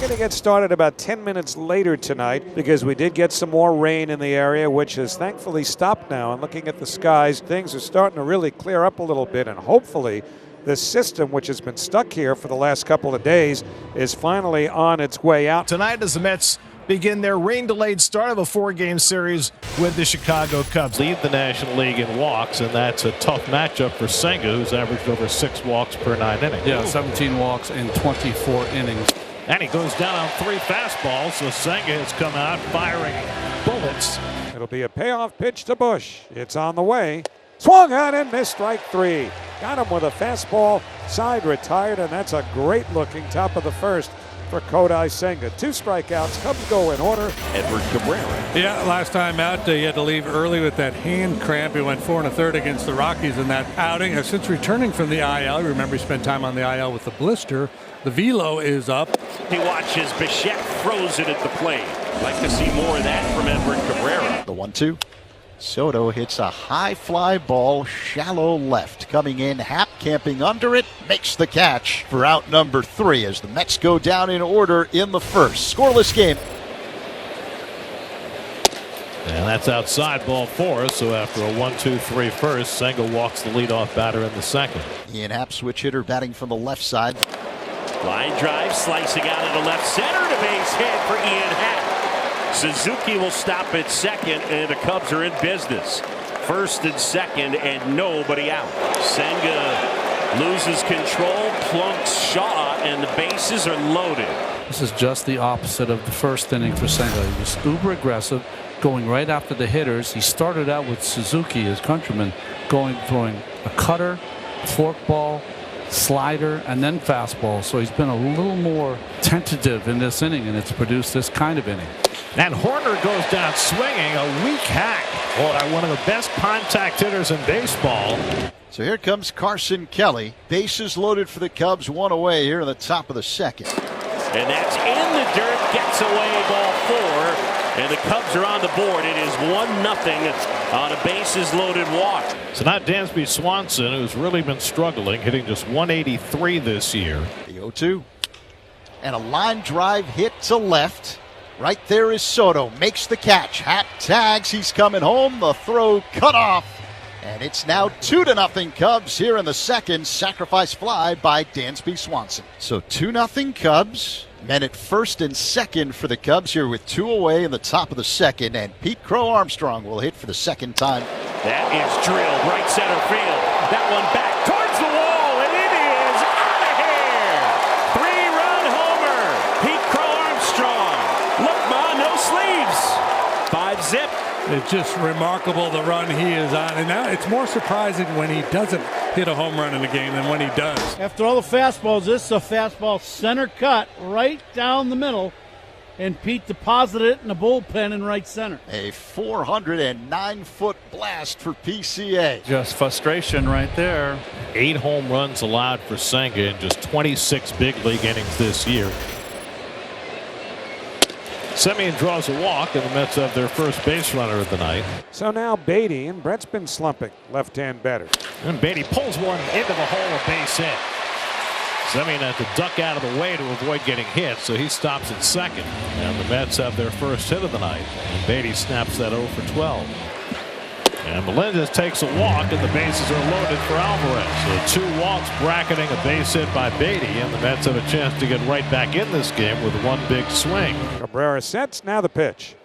going to get started about 10 minutes later tonight because we did get some more rain in the area, which has thankfully stopped now. And looking at the skies, things are starting to really clear up a little bit, and hopefully this system, which has been stuck here for the last couple of days, is finally on its way out. Tonight, as the Mets begin their rain-delayed start of a 4-game series with the Chicago Cubs. Lead the National League in walks, and that's a tough matchup for Senga, who's averaged over 6 walks per 9 innings. Yeah, 17 walks in 24 innings. And he goes down on 3 fastballs, so Senga has come out firing bullets. It'll be a payoff pitch to Bush. It's on the way. Swung on and missed, strike 3. Got him with a fastball, side retired, and that's a great-looking top of the first for Kodai Senga. 2 strikeouts. Cubs go in order. Edward Cabrera. Yeah, last time out, he had to leave early with that hand cramp. He went 4 1/3 against the Rockies in that outing. Since returning from the IL, remember he spent time on the IL with the blister. The velo is up. He watches Bichette throws it at the plate. Like to see more of that from Edward Cabrera. The 1-2. Soto hits a high fly ball, shallow left. Coming in, Happ camping under it, makes the catch for out number 3 as the Mets go down in order in the first. Scoreless game. And that's outside ball 4, so after a 1-2-3 first, Senga walks the leadoff batter in the second. Ian Happ, switch hitter, batting from the left side. Line drive, slicing out into left center, to base hit for Ian Happ. Suzuki will stop at second, and the Cubs are in business. First and second, and nobody out. Senga loses control, plunks Shaw, and the bases are loaded. This is just the opposite of the first inning for Senga. He was uber aggressive, going right after the hitters. He started out with Suzuki, his countryman, throwing a cutter, forkball, slider, and then fastball. So he's been a little more tentative in this inning, and it's produced this kind of inning. And Horner goes down swinging, a weak hack. Boy, one of the best contact hitters in baseball. So here comes Carson Kelly. Bases loaded for the Cubs, 1 away here in the top of the second. And that's in the dirt, gets away, ball 4. And the Cubs are on the board. It is 1-0 on a bases loaded walk. So now Dansby Swanson, who's really been struggling, hitting just 183 this year. The 0-2. And a line drive hit to left. Right there is Soto, makes the catch. Happ tags, he's coming home. The throw cut off. And it's now 2-0 Cubs here in the second. Sacrifice fly by Dansby Swanson. So 2-0 Cubs. Men at first and second for the Cubs here with 2 away in the top of the second. And Pete Crow Armstrong will hit for the second time. That is drilled right center field. That one back towards the wall, and it is out of here. 3-run homer. Pete Crow Armstrong. Look, Ma, no sleeves. 5-zip. It's just remarkable the run he is on. And now it's more surprising when he doesn't hit a home run in the game than when he does. After all the fastballs, this is a fastball center cut right down the middle. And Pete deposited it in the bullpen in right center. A 409-foot blast for PCA. Just frustration right there. 8 home runs allowed for Senga in just 26 big league innings this year. Semien draws a walk, and the Mets have their first base runner of the night. So now Beatty, and Brett's been slumping, left-hand batter. And Beatty pulls one into the hole, a base hit. Semien had to duck out of the way to avoid getting hit, so he stops at second. And the Mets have their first hit of the night, and Beatty snaps that 0 for 12. And Melendez takes a walk, and the bases are loaded for Alvarez. So 2 walks bracketing a base hit by Beatty, and the Mets have a chance to get right back in this game with 1 big swing. Cabrera sets, now the pitch.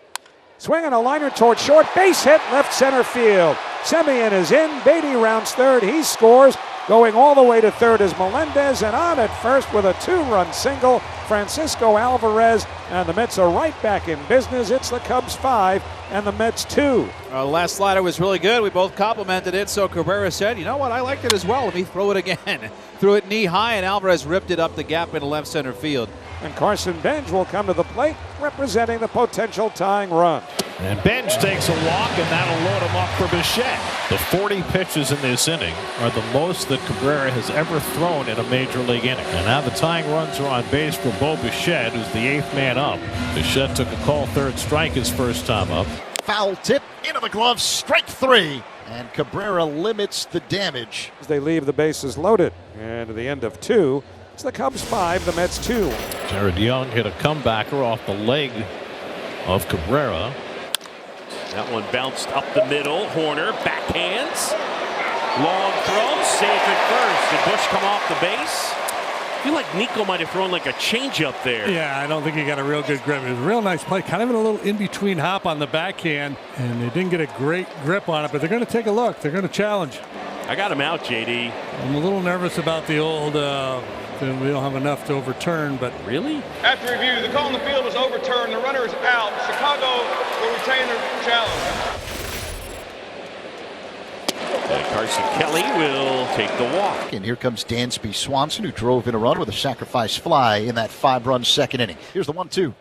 Swinging a liner toward short, base hit, left center field. Semien is in, Beatty rounds third, he scores. Going all the way to third is Melendez, and on at first with a 2-run single, Francisco Alvarez, and the Mets are right back in business. It's the Cubs 5 and the Mets 2. Last slider was really good. We both complimented it, so Cabrera said, you know what, I liked it as well. Let me throw it again. Threw it knee high, and Alvarez ripped it up the gap in left center field. And Carson Benj will come to the plate, representing the potential tying run. And Benj takes a walk, and that'll load him up for Bichette. The 40 pitches in this inning are the most that Cabrera has ever thrown in a major league inning. And now the tying runs are on base for Bo Bichette, who's the 8th man up. Bichette took a call third strike his first time up. Foul tip into the glove, strike 3. And Cabrera limits the damage. As they leave the bases loaded. And to the end of 2, It's the Cubs 5, the Mets 2. Jared Young hit a comebacker off the leg of Cabrera. That one bounced up the middle. Horner backhands. Long throw, safe at first. Did Bush come off the base? I feel like Nico might have thrown like a changeup there. Yeah, I don't think he got a real good grip. It was a real nice play, kind of in a little in-between hop on the backhand, and they didn't get a great grip on it, but they're going to take a look. They're going to challenge. I got him out, JD. I'm a little nervous about the old, we don't have enough to overturn, but... Really? After review, the call on the field was overturned. The runner is out. Chicago will retain their challenge. And Carson Kelly will take the walk. And here comes Dansby Swanson, who drove in a run with a sacrifice fly in that 5-run second inning. Here's the 1-2.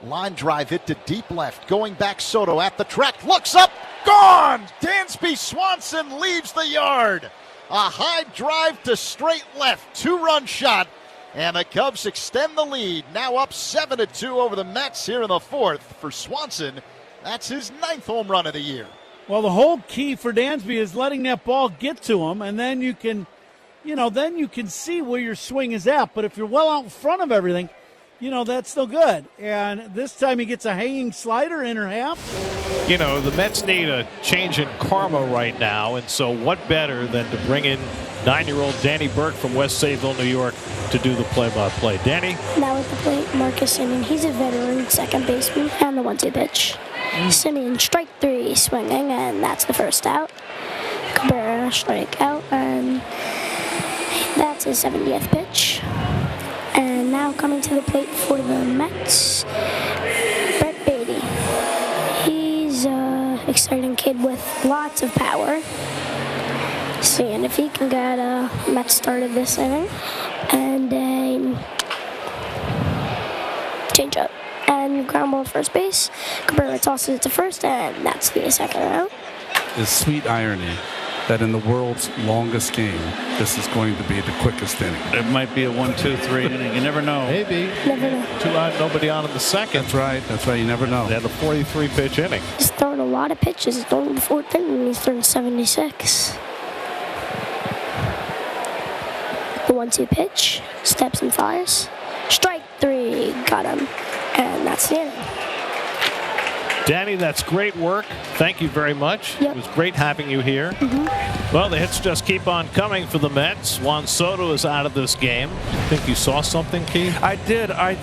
Line drive hit to deep left. Going back, Soto at the track. Looks up. Gone! Dansby Swanson leaves the yard. A high drive to straight left. 2-run shot. And the Cubs extend the lead. Now up 7-2 over the Mets here in the fourth. For Swanson, that's his 9th home run of the year. Well, the whole key for Dansby is letting that ball get to him, and then you can, then you can see where your swing is at. But if you're well out in front of everything, that's still good. And this time he gets a hanging slider, inner half. The Mets need a change in karma right now, and so what better than to bring in 9-year-old Danny Burke from West Sayville, New York, to do the play-by-play. Danny? Now at the plate, Marcus Semien. He's a veteran second baseman and the 1-2 pitch. Semien, strike 3, swinging, and that's the first out. Cabrera, strike out, and that's his 70th pitch. And now coming to the plate for the Mets, Brett Beatty. He's an exciting kid with lots of power. Seeing if he can get a Mets started this inning, and a change up. And ground ball first base. Cabrera tosses it to first, and that's the second out. It's sweet irony that in the world's longest game, this is going to be the quickest inning. It might be a 1-2-3 inning. You never know. Maybe. Never know. 2 out, nobody on in the second. That's right. That's right. You never know. They had a 43-pitch inning. He's throwing a lot of pitches. He's throwing the 4th inning, and he's throwing 76. The 1-2 pitch. Steps and fires. Strike 3. Got him. And that's the inning. Danny, that's great work. Thank you very much. Yep. It was great having you here. Well, the hits just keep on coming for the Mets. Juan Soto is out of this game. I think you saw something, Keith? I did. I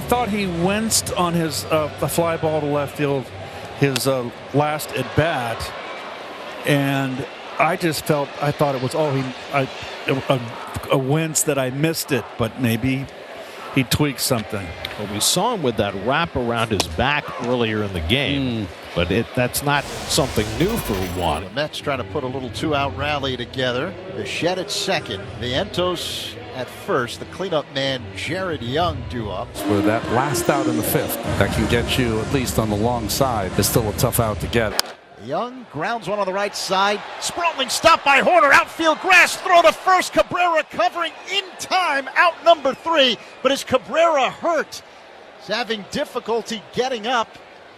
thought he winced on his the fly ball to left field, his last at bat, and I thought it was a wince that I missed it, but maybe he tweaked something. Well, we saw him with that wrap around his back earlier in the game, but that's not something new for Juan. The Mets trying to put a little 2-out rally together. The Shed at second. Vientos at first. The cleanup man, Jared Young, due up. For that last out in the 5th, that can get you at least on the long side. It's still a tough out to get. Young grounds one on the right side. Sprawling stop by Horner. Outfield grass. Throw to first. Cabrera covering in time. Out number 3. But is Cabrera hurt? He's having difficulty getting up.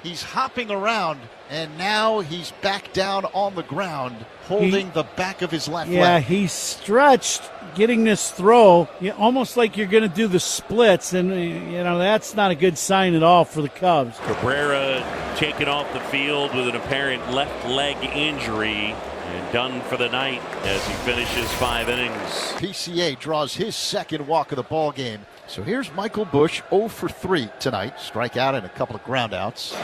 He's hopping around. And now he's back down on the ground, holding the back of his left leg. Yeah, he's stretched getting this throw, almost like you're going to do the splits, and that's not a good sign at all for the Cubs. Cabrera taken off the field with an apparent left leg injury and done for the night as he finishes 5 innings. PCA draws his second walk of the ball game. So here's Michael Busch, 0 for 3 tonight. Strikeout and a couple of groundouts.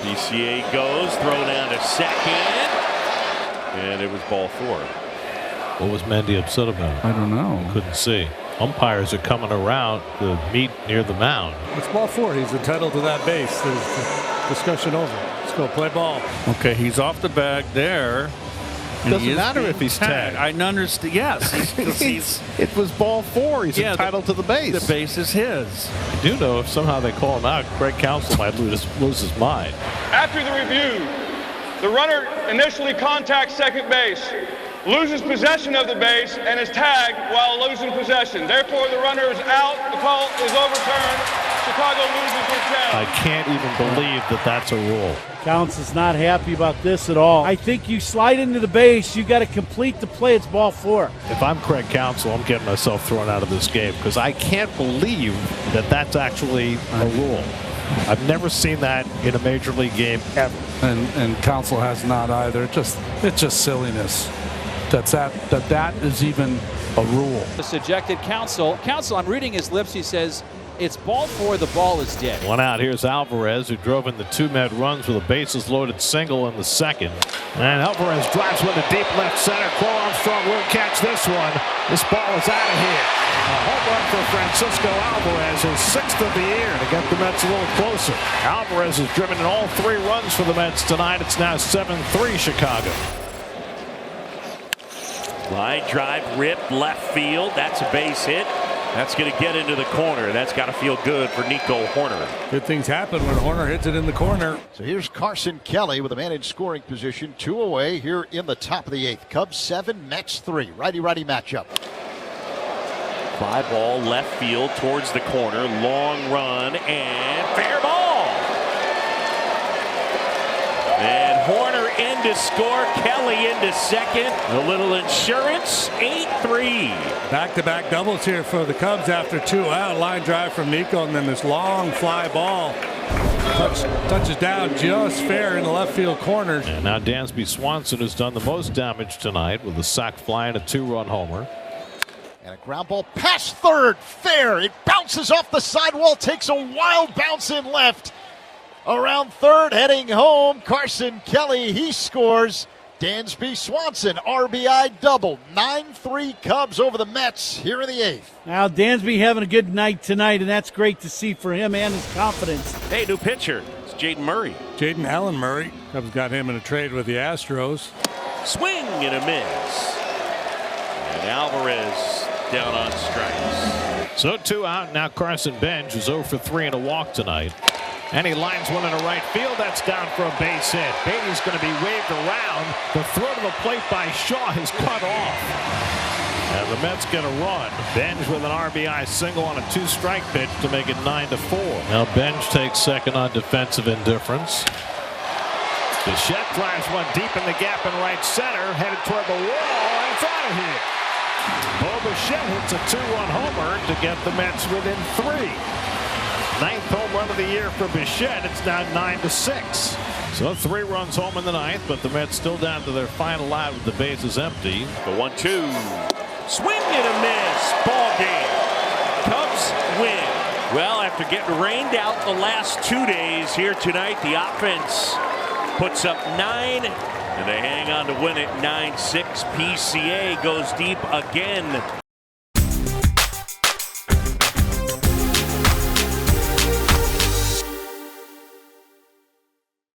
PCA goes, throw down to second, and it was ball 4. What was Mendy upset about? I don't know. Couldn't see. Umpires are coming around to meet near the mound. It's ball 4. He's entitled to that base. There's discussion over. Let's go play ball. Okay, he's off the bag there. Doesn't matter if he's tagged. I understand. Yes, it was ball 4. He's entitled to the base. The base is his. I do know if somehow they call him out, Craig Counsell might lose his mind. After the review, the runner initially contacts second base, loses possession of the base, and is tagged while losing possession. Therefore, the runner is out. The call is overturned. Chicago loses this challenge. I can't even believe that that's a rule. Counts is not happy about this at all. I think you slide into the base, you got to complete the play. It's ball 4. If I'm Craig Counsell, I'm getting myself thrown out of this game because I can't believe that that's actually a rule. I've never seen that in a major league game ever. And Counsell has not either. It's just silliness. That is even a rule. This ejected Counsell. Counsell, I'm reading his lips. He says, it's ball 4, the ball is dead. One out. Here's Alvarez, who drove in the 2-med runs with a bases-loaded single in the second. And Alvarez drives one to deep left center. Cole Armstrong will catch this one. This ball is out of here. A home run for Francisco Alvarez, his 6th of the year, to get the Mets a little closer. Alvarez has driven in all 3 runs for the Mets tonight. It's now 7-3 Chicago. Line drive, ripped left field. That's a base hit. That's going to get into the corner. That's got to feel good for Nico Hoerner. Good things happen when Hoerner hits it in the corner. So here's Carson Kelly with a man in scoring position. 2 away here in the top of the 8th. Cubs 7, Mets 3. Righty-righty matchup. Fly ball left field towards the corner. Long run and fair ball. And Hoerner in to score. Kelly into second. A little insurance. 8-3. Back-to-back doubles here for the Cubs after 2 out. Line drive from Nico, and then this long fly ball touches down just fair in the left field corner. And now Dansby Swanson has done the most damage tonight with a sac fly and a 2-run homer. And a ground ball past third. Fair. It bounces off the sidewall. Takes a wild bounce in left. Around third, heading home, Carson Kelly, he scores. Dansby Swanson, RBI double. 9-3 Cubs over the Mets here in the 8th. Now, Dansby having a good night tonight, and that's great to see for him and his confidence. Hey, new pitcher. It's Jaden Murray. Jaden Allen Murray. Cubs got him in a trade with the Astros. Swing and a miss. And Alvarez down on strikes. So 2 out. Now Carson Bench is 0 for 3 and a walk tonight. And he lines one into right field. That's down for a base hit. Beatty's going to be waved around. The throw to the plate by Shaw is cut off. And the Mets get a run. Bench with an RBI single on a 2-strike pitch to make it 9-4. Now Bench takes second on defensive indifference. Bichette drives one deep in the gap in right center, headed toward the wall, and it's out of here. Bo Bichette hits a 2-run homer to get the Mets within 3. 9th home run of the year for Bichette. It's now 9-6. So 3 runs home in the 9th, but the Mets still down to their final out with the bases empty. The 1-2. Swing and a miss. Ball game. Cubs win. Well, after getting rained out the last 2 days here tonight, the offense puts up 9, and they hang on to win it 9-6. PCA goes deep again